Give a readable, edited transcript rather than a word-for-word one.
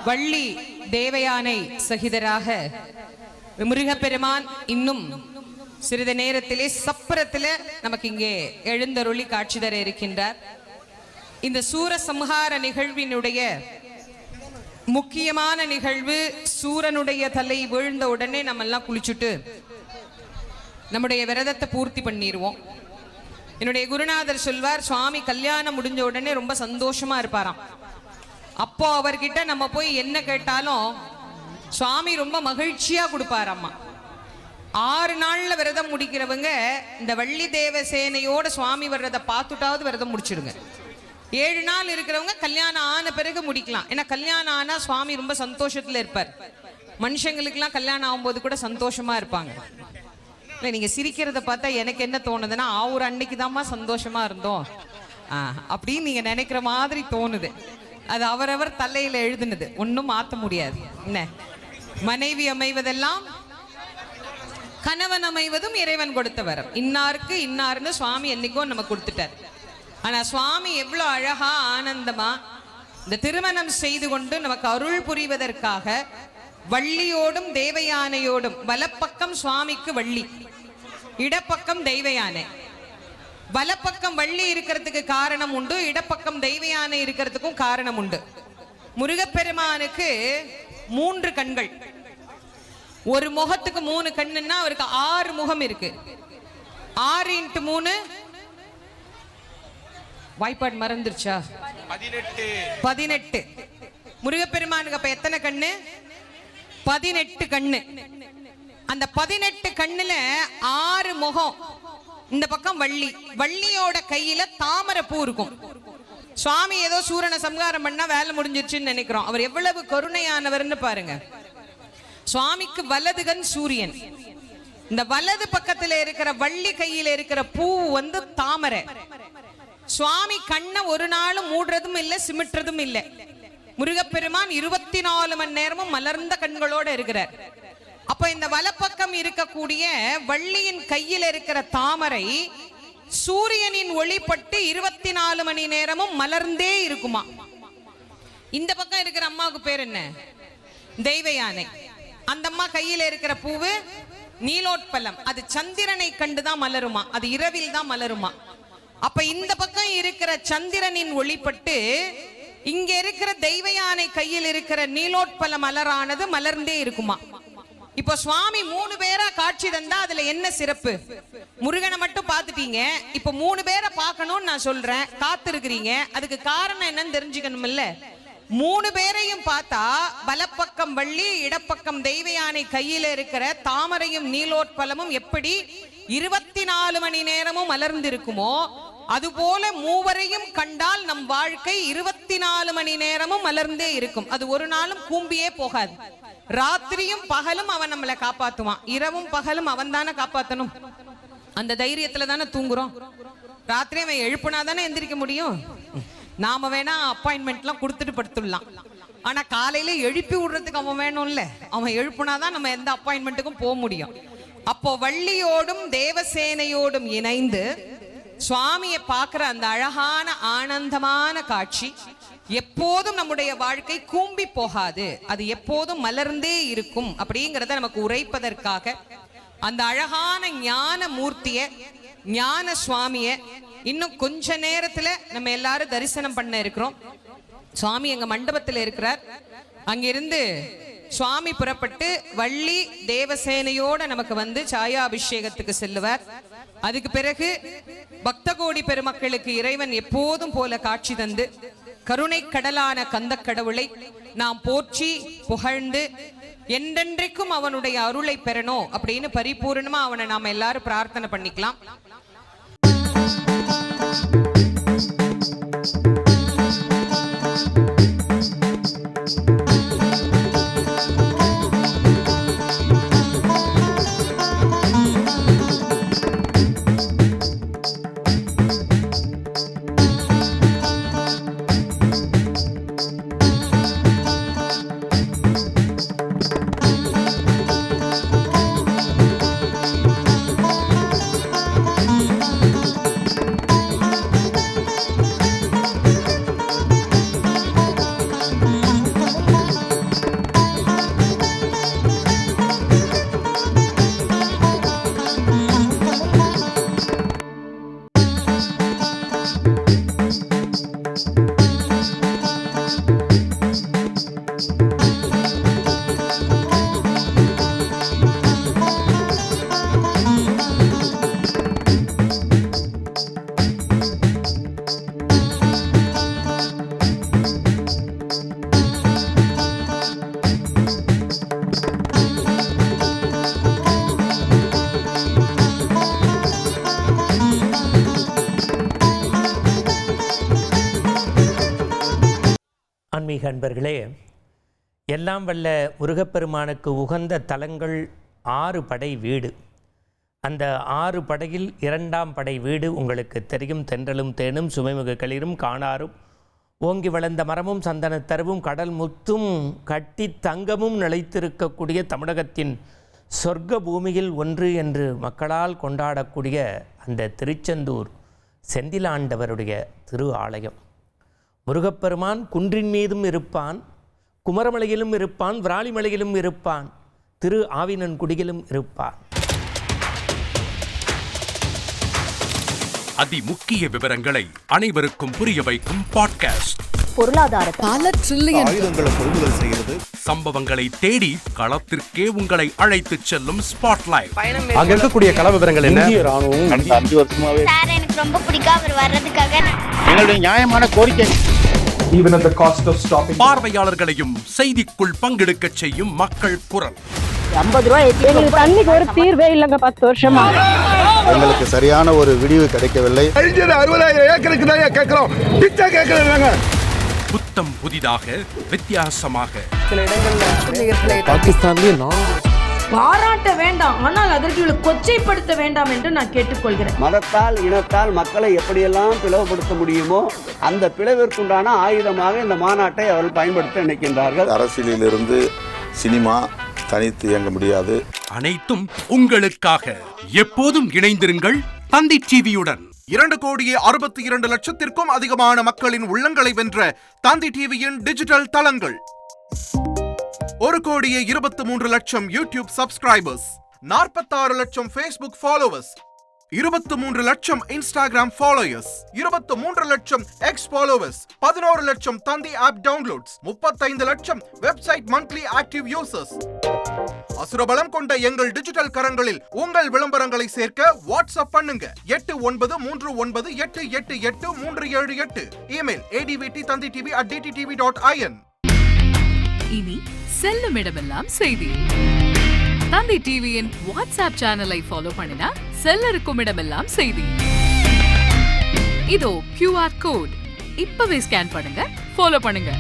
வள்ளி தேவயானை சகிதராக முருகப்பெருமான் இன்னும் சிறிது நேரத்திலே சப்பரத்திலே நமக்கு இங்கே எழுந்தருளி காட்சி தர இருக்கின்றார். இந்த சூரசம்ஹார நிகழ்வினுடைய முக்கியமான நிகழ்வு, சூரனுடைய தலை விழுந்த உடனே நம்ம எல்லாம் குளிச்சுட்டு நம்முடைய விரதத்தை பூர்த்தி பண்ணிடுவோம். என்னுடைய குருநாதர் சொல்வார், சுவாமி கல்யாணம் முடிஞ்ச உடனே ரொம்ப சந்தோஷமா இருப்பாராம். அப்போ அவர்கிட்ட நம்ம போய் என்ன கேட்டாலும் சுவாமி ரொம்ப மகிழ்ச்சியா கொடுப்பாராம்மா. 6 நாள்ல விரதம் முடிக்கிறவங்க இந்த வள்ளி தேவசேனையோட சுவாமி வர்றதை பார்த்துட்டாவது விரதம் முடிச்சிடுங்க. 7 நாள் இருக்கிறவங்க கல்யாணம் ஆன பிறகு முடிக்கலாம். ஏன்னா கல்யாணம் ஆனா சுவாமி ரொம்ப சந்தோஷத்துல இருப்பார். மனுஷங்களுக்கெல்லாம் கல்யாணம் ஆகும்போது கூட சந்தோஷமா இருப்பாங்க. இல்லை, நீங்க சிரிக்கிறத பார்த்தா எனக்கு என்ன தோணுதுன்னா, ஒரு அன்னைக்கு தான்மா சந்தோஷமா இருந்தோம் அப்படின்னு நீங்க நினைக்கிற மாதிரி தோணுது. அது அவரவர் தலையில எழுதுனது, ஒன்னும் மாற்ற முடியாது. என்ன, மனைவி அமைவதெல்லாம் கணவன் அமைவதும் இறைவன் கொடுத்த வரம். இன்னாருக்கு இன்னாருன்னு சுவாமி என்னைக்கோ நம்ம கொடுத்துட்டார். ஆனா சுவாமி எவ்வளவு அழகா ஆனந்தமா இந்த திருமணம் செய்து கொண்டு நமக்கு அருள் புரிவதற்காக வள்ளியோடும் தேவயானையோடும், வலப்பக்கம் சுவாமிக்கு வள்ளி, இடப்பக்கம் தெய்வயானை. வலப்பக்கம் வள்ளி இருக்கிறதுக்கு காரணம் உண்டு, இடப்பக்கம் தெய்வயானை இருக்கிறதுக்கும் காரணம் உண்டு. முருகப்பெருமானுக்கு 3 கண்கள். ஒரு முகத்துக்கு 3 கண்ணுன்னா அவருக்கு 6 முகம் இருக்கு. 6 × 3 வாய்ப்பாடு மறந்துருச்சா? 18. முருகப்பெருமானுக்கு அப்ப எத்தனை கண்ணு? 18 கண்ணு. அந்த 18 கண்ணுல 6 முகம். இந்த பக்கம் வள்ளி, வள்ளியோட கையில தாமரை பூ இருக்கும். சுவாமி ஏதோ சூரனை சம்ஹாரம் பண்ணா வேலை முடிஞ்சிருச்சுன்னு நினைக்கிறோம். அவர் எவ்வளவு கருணையானவர்னு பாருங்க. சுவாமிக்கு வலதுகன் சூரியன். இந்த வலது பக்கத்துல இருக்கிற வள்ளி கையில இருக்கிற பூ தாமரை. சுவாமி கண்ணை ஒரு நாளும் மூடுறதும் இல்லை, சிமிட்டுறதும் இல்லை. முருகப்பெருமான் 24 மணி நேரமும் மலர்ந்த கண்களோட இருக்கிறார். அப்ப இந்த வலப்பக்கம் இருக்கக்கூடிய வள்ளியின் கையில் இருக்கிற தாமரை சூரியனின் ஒளிப்பட்டு 24 மணி நேரமும் மலர்ந்தே இருக்குமா. இந்த பக்கம் இருக்கிற அம்மாவுக்கு பேர் என்ன? தெய்வயானை. அந்த அம்மா கையில இருக்கிற பூவு நீலோட்பலம். அது சந்திரனை கண்டுதான் மலருமா, அது இரவில் தான் மலருமா. அப்ப இந்த பக்கம் இருக்கிற சந்திரனின் ஒளிப்பட்டு இங்க இருக்கிற தெய்வயானை கையில் இருக்கிற நீலோட்பல மலரானது மலர்ந்தே இருக்குமா. இப்ப சுவாமி 3 பேரா காட்சி தந்தா அதுல என்ன சிறப்பு? முருகனை மட்டும் பார்த்துட்டீங்க, இப்ப 3 பேரை பார்க்கணும்னு நான் சொல்றேன், காத்திருக்கிறீங்க. அதுக்கு காரணம் என்னன்னு தெரிஞ்சுக்கணும் இல்ல? 3 பேரையும் பார்த்தா வலப்பக்கம் வள்ளி, இடப்பக்கம் தெய்வயானை கையில இருக்கிற தாமரையும் நீலோட்பலமும் எப்படி 24 மணி நேரமும் மலர்ந்திருக்குமோ, அதுபோல மூவரையும் கண்டால் நம் வாழ்க்கை 24 மணி நேரமும் மலர்ந்தே இருக்கும். அது ஒரு நாளும் கூம்பியே போகாது. ராத்திரியும் பகலும் அவன் நம்மளை காப்பாத்துவான். இரவும் பகலும் அவன் தானே காப்பாத்தணும். அந்த தைரியத்துல தானே தூங்குறோம். ராத்திரி அவன் எழுப்புனா தானே எந்திரிக்க முடியும். நாம வேணா அப்பாயின்மெண்ட்லாம் கொடுத்துட்டு படுத்துடலாம். ஆனா காலையில எழுப்பி விடுறதுக்கு அவன் வேணும்ல. அவன் எழுப்புனாதான் நம்ம எந்த அப்பாயின்மெண்ட்டுக்கும் போக முடியும். அப்போ வள்ளியோடும் தேவசேனையோடும் இணைந்து சுவாமியை பார்க்கிற அந்த அழகான ஆனந்தமான காட்சி எப்போதும் நம்முடைய வாழ்க்கை கூம்பி போகாது, அது எப்போதும் மலர்ந்தே இருக்கும் அப்படிங்கிறத நமக்கு உரைப்பதற்காக அந்த அழகான ஞான மூர்த்திய, ஞான சுவாமிய இன்னும் கொஞ்ச நேரத்துல நம்ம எல்லாரும் தரிசனம் பண்ண இருக்கிறோம். சுவாமி எங்க மண்டபத்தில் இருக்கிறார். அங்கிருந்து சுவாமி புறப்பட்டு வள்ளி தேவசேனையோட நமக்கு சாயாபிஷேகத்துக்கு செல்லுவார். அதுக்கு பிறகு பக்த கோடி பெருமக்களுக்கு இறைவன் எப்போதும் போல காட்சி தந்து கருணை கடலான கந்த கடவுளை நாம் போற்றி புகழ்ந்து என்றென்றைக்கும் அவனுடைய அருளை பெறணும் அப்படின்னு பரிபூர்ணமா அவனை நாம எல்லாரும் பிரார்த்தனை பண்ணிக்கலாம். ஆன்மீக அன்பர்களே, எல்லாம் வல்ல முருகப்பெருமானுக்கு உகந்த தலங்கள் 6 படை வீடு. அந்த 6 படையில் 2ஆம் படை வீடு உங்களுக்கு தெரியும். தென்றலும் தேனும் சுமைமிகு களிரும் காணாரும் ஓங்கி வளர்ந்த மரமும் சந்தனத்தருவும் கடல் முத்தும் கட்டி தங்கமும் நிலைத்திருக்கக்கூடிய தமிழகத்தின் சொர்க்க பூமியில் ஒன்று என்று மக்களால் கொண்டாடக்கூடிய அந்த திருச்செந்தூர் செந்திலாண்டவருடைய திரு ஆலயம். முருகப்பெருமான் குன்றின் மீதும் இருப்பான், குமரமலையிலும் இருப்பான், விராலிமலையிலும் இருப்பான், திரு ஆவினன்குடியிலும் இருப்பான். அதிமுக்கிய விவரங்களை அனைவருக்கும் புரிய வைக்கும் பாட்காஸ்ட். பொருளாதார பல ட்ரில்லியன் ஆயுதங்களை கொள்முதல் செய்கிறது. சம்பவங்களை தேடி களத்திற்கே உங்களை அழைத்துச் செல்லும் ஸ்பாட்லைட். அங்க இருக்கக்கூடிய கள விவரங்கள் என்ன? இந்திய ராணுவம் கடந்த 5 வருஷமாவே சார் எனக்கு ரொம்ப பிடிக்கும் அவர் வர்றதுக்காக. எங்களுடைய நியாயமான கோரிக்கை. Even at the cost of stopping. பார்வையாளர்களையும் செய்திக்குள் பங்கெடுக்கச் செய்யும் மக்கள் குரல். 50 ரூபாய் எங்களுக்கு தண்ணிக்கு ஒரு தீர்வே இல்லைங்க. 10 வருஷமா எங்களுக்கு சரியான ஒரு விடிவு கிடைக்கவில்லை. 60,000 ஏக்கருக்கு தான் கேட்கிறோம், பிச்சை கேட்கறாங்க. புத்தம் புதிதாக வித்தியாசமாக பாகிஸ்தான்லயே பாராட்ட வேண்டாம், ஆனால் அதற்கு கொச்சைப்படுத்த வேண்டாம் என்று நான் கேட்டுக்கொள்கிறேன். மதத்தால் இனத்தால் மக்களை எப்படியெல்லாம் பிளவுபடுத்த முடியுமோ அந்த பிளவிற்குண்டான ஆயுதமாக இந்த மாநாட்டை அவர்கள் பயன்படுத்த நினைக்கின்றார்கள். அரசியலிலிருந்து சினிமா தனித்து இயங்க முடியாது. அனைத்தும் உங்களுக்காக. எப்போதும் இணைந்திருங்கள் தந்தி டிவியுடன். 2,62,00,000 அதிகமான மக்களின் உள்ளங்களை வென்ற தந்தி டிவியின் டிஜிட்டல் தளங்கள். 1,23,00,000 யூடியூப் சப்ஸ்கிரைபர்ஸ், 46 லட்சம் ஃபேஸ்புக் ஃபாலோவர்ஸ், 23 லட்சம் இன்ஸ்டாகிராம் ஃபாலோயர்ஸ், 23 லட்சம் எக்ஸ் ஃபாலோவர்ஸ், 11 லட்சம் தந்தி ஆப் டவுன்லோட்ஸ், 35 லட்சம் வெப்சைட் மந்த்லி ஆக்டிவ் யூசர்ஸ். அசுரபலம் கொண்ட எங்கள் டிஜிட்டல் கரங்களில் உங்கள் விளம்பரங்களை சேர்க்க வாட்ஸ்அப் பண்ணுங்க. 8939888378. Email advttanditv@dttv.in. இனி செல்லும் இடமெல்லாம் செய்தி. தந்தி டிவியின் வாட்ஸ்அப் சேனலை ஃபாலோ பண்ணினா செல்ல இருக்கும் இடமெல்லாம் செய்தி. இதோ QR கோட், இப்பவே ஸ்கேன் பண்ணுங்க, ஃபாலோ பண்ணுங்க.